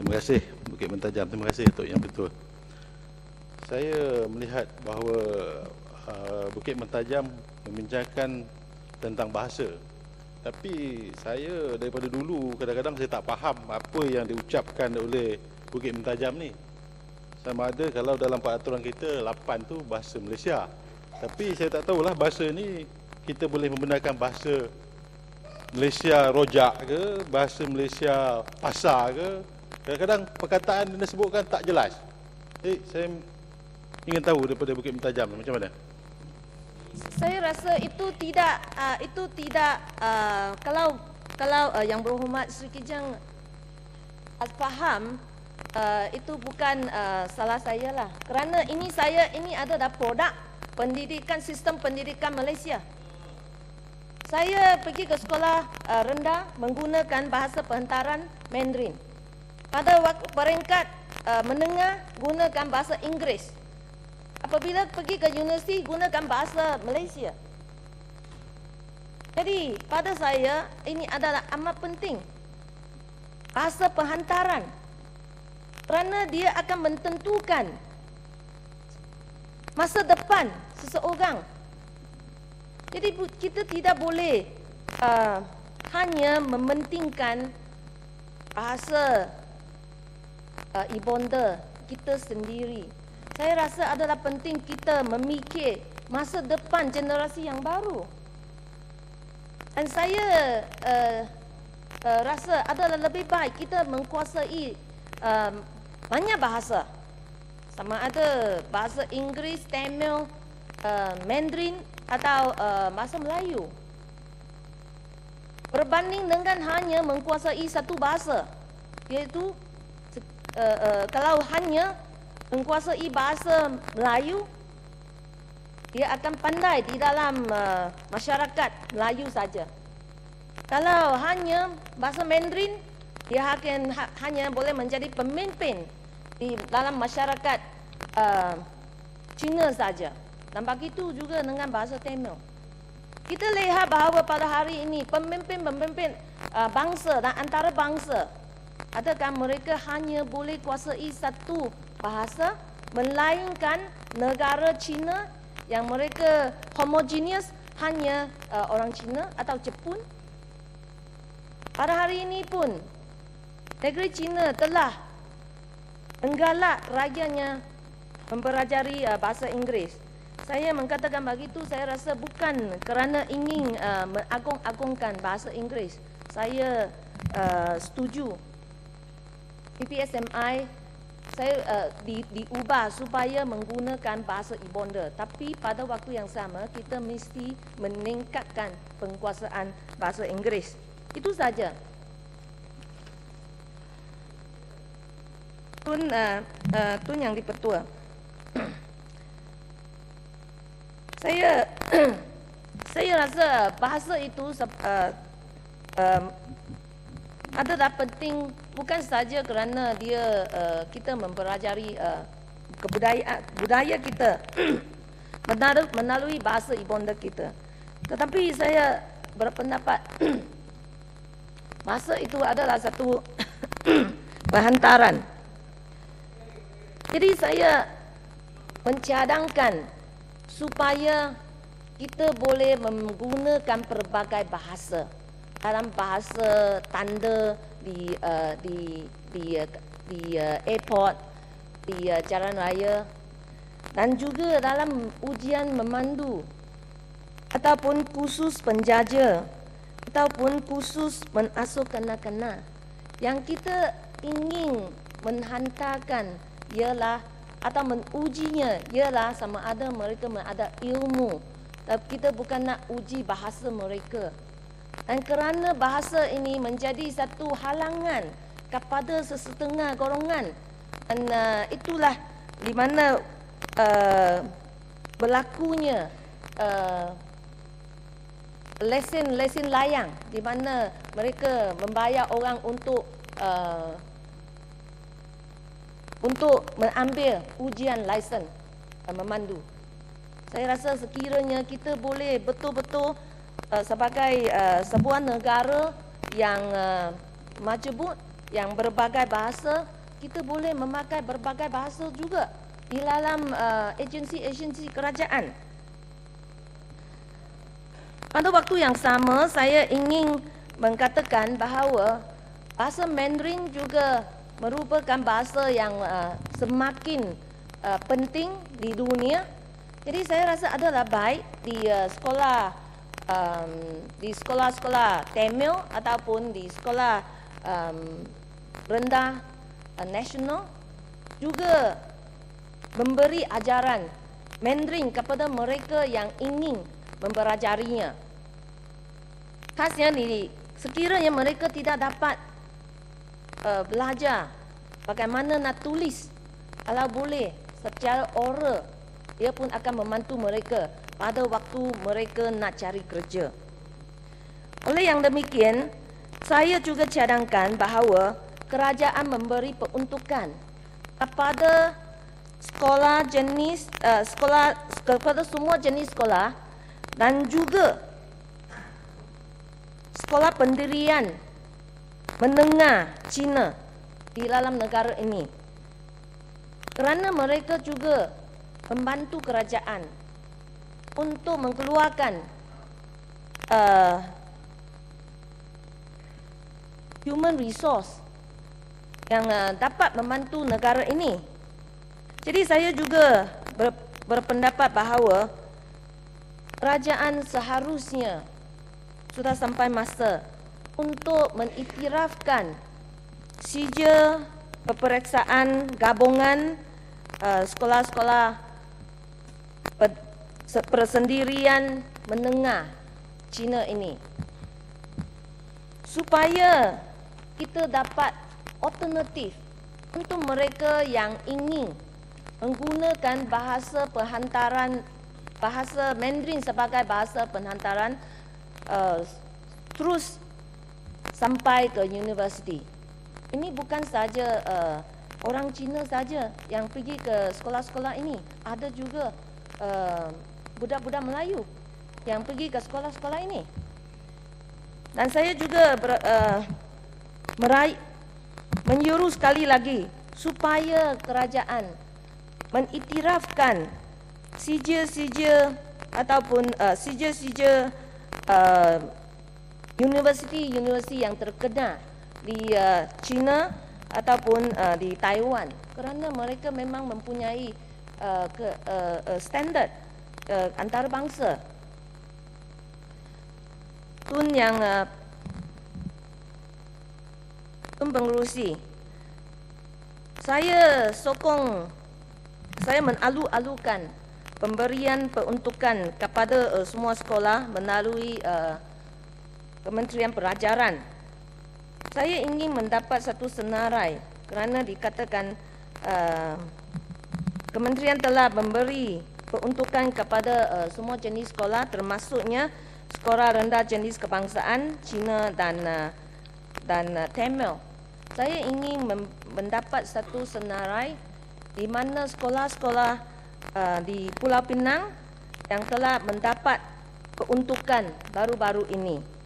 Terima kasih Bukit Mentajam. Terima kasih Datuk Yang Betul. Saya melihat bahawa Bukit Mentajam membincangkan tentang bahasa. Tapi saya daripada dulu kadang-kadang saya tak faham apa yang diucapkan oleh Bukit Mentajam ni. Sama ada kalau dalam peraturan kita 8 tu bahasa Malaysia. Tapi saya tak tahulah bahasa ni kita boleh membenarkan bahasa Malaysia rojak ke, bahasa Malaysia pasar ke. Kadang-kadang perkataan yang disebutkan tak jelas. Saya ingin tahu daripada Bukit Mentajam macam mana. Saya rasa itu tidak kalau Yang Berhormat Sri Kijang faham, itu bukan salah saya lah. Kerana ini adalah produk sistem pendidikan Malaysia. Saya pergi ke sekolah rendah menggunakan bahasa perhantaran Mandarin. Pada waktu peringkat menengah gunakan bahasa Inggeris. Apabila pergi ke universiti gunakan bahasa Malaysia. Jadi pada saya ini adalah amat penting. Bahasa perhantaran. Kerana dia akan menentukan masa depan seseorang. Jadi kita tidak boleh hanya mementingkan bahasa ibunda kita sendiri. Saya rasa adalah penting kita memikir masa depan generasi yang baru. Dan saya rasa adalah lebih baik kita menguasai banyak bahasa. Sama ada bahasa Inggeris, Tamil, Mandarin atau bahasa Melayu. Berbanding dengan hanya menguasai satu bahasa, iaitu kalau hanya menguasai bahasa Melayu, dia akan pandai di dalam masyarakat Melayu saja. Kalau hanya bahasa Mandarin, dia akan hanya boleh menjadi pemimpin di dalam masyarakat Cina saja. Dan begitu juga dengan bahasa Tamil. Kita lihat bahawa pada hari ini pemimpin-pemimpin bangsa dan antarabangsa, adakah mereka hanya boleh kuasai satu bahasa, melainkan negara Cina yang mereka homogeneous hanya orang Cina atau Jepun? Pada hari ini pun negeri Cina telah menggalak rakyatnya mempelajari bahasa Inggeris. Saya mengatakan begitu, saya rasa bukan kerana ingin mengagung-agungkan bahasa Inggeris. Saya setuju PPSMI saya diubah supaya menggunakan bahasa ibunda. Tapi pada waktu yang sama kita mesti meningkatkan penguasaan bahasa Inggeris. Itu saja. Tun Yang Dipertua. Saya rasa bahasa itu adalah penting bukan saja kerana dia kita mempelajari budaya kita melalui bahasa ibunda kita. Tetapi saya berpendapat bahasa itu adalah satu perhantaran. Jadi saya mencadangkan supaya kita boleh menggunakan pelbagai bahasa. Dalam bahasa tanda di airport, di jalan raya, dan juga dalam ujian memandu ataupun kursus penjaja ataupun kursus mengasuh kanak-kanak. Yang kita ingin menghantarkan ialah atau mengujinya ialah sama ada mereka ada ilmu. Tapi kita bukan nak uji bahasa mereka. Dan kerana bahasa ini menjadi satu halangan kepada sesetengah golongan, dan itulah di mana berlakunya lesen layang, di mana mereka membayar orang untuk mengambil ujian lesen memandu. Saya rasa sekiranya kita boleh betul-betul sebagai sebuah negara yang majemuk yang berbagai bahasa, kita boleh memakai berbagai bahasa juga di dalam agensi-agensi kerajaan. Pada waktu yang sama, saya ingin mengatakan bahawa bahasa Mandarin juga merupakan bahasa yang semakin penting di dunia. Jadi saya rasa adalah baik di sekolah-sekolah Tamil ataupun di sekolah rendah nasional juga memberi ajaran Mandarin kepada mereka yang ingin mempelajarinya. Khasnya sekiranya mereka tidak dapat belajar bagaimana nak tulis, kalau boleh secara oral, dia pun akan membantu mereka pada waktu mereka nak cari kerja. Oleh yang demikian, saya juga cadangkan bahawa kerajaan memberi peruntukan kepada sekolah jenis kepada semua jenis sekolah dan juga sekolah pendirian menengah Cina di dalam negara ini, kerana mereka juga membantu kerajaan untuk mengeluarkan human resource yang dapat membantu negara ini. Jadi saya juga berpendapat bahawa kerajaan seharusnya sudah sampai masa untuk mengiktirafkan sijil peperiksaan gabungan sekolah-sekolah persendirian menengah Cina ini, supaya kita dapat alternatif untuk mereka yang ingin menggunakan bahasa Mandarin sebagai bahasa penghantaran terus sampai ke universiti. Ini bukan saja orang Cina saja yang pergi ke sekolah-sekolah ini, ada juga budak-budak Melayu yang pergi ke sekolah-sekolah ini. Dan saya juga menyuruh sekali lagi supaya kerajaan mengiktirafkan sijil-sijil ataupun sijil-sijil universiti-universiti yang terkenal di China ataupun di Taiwan, kerana mereka memang mempunyai standard antarabangsa. Tun yang pengerusi, saya mengalu-alukan pemberian peruntukan kepada semua sekolah melalui Kementerian Pelajaran. Saya ingin mendapat satu senarai kerana dikatakan Kementerian telah memberi peruntukan kepada semua jenis sekolah, termasuknya sekolah rendah jenis kebangsaan Cina dan Tamil. Saya ingin mendapat satu senarai di mana sekolah-sekolah di Pulau Pinang yang telah mendapat peruntukan baru-baru ini.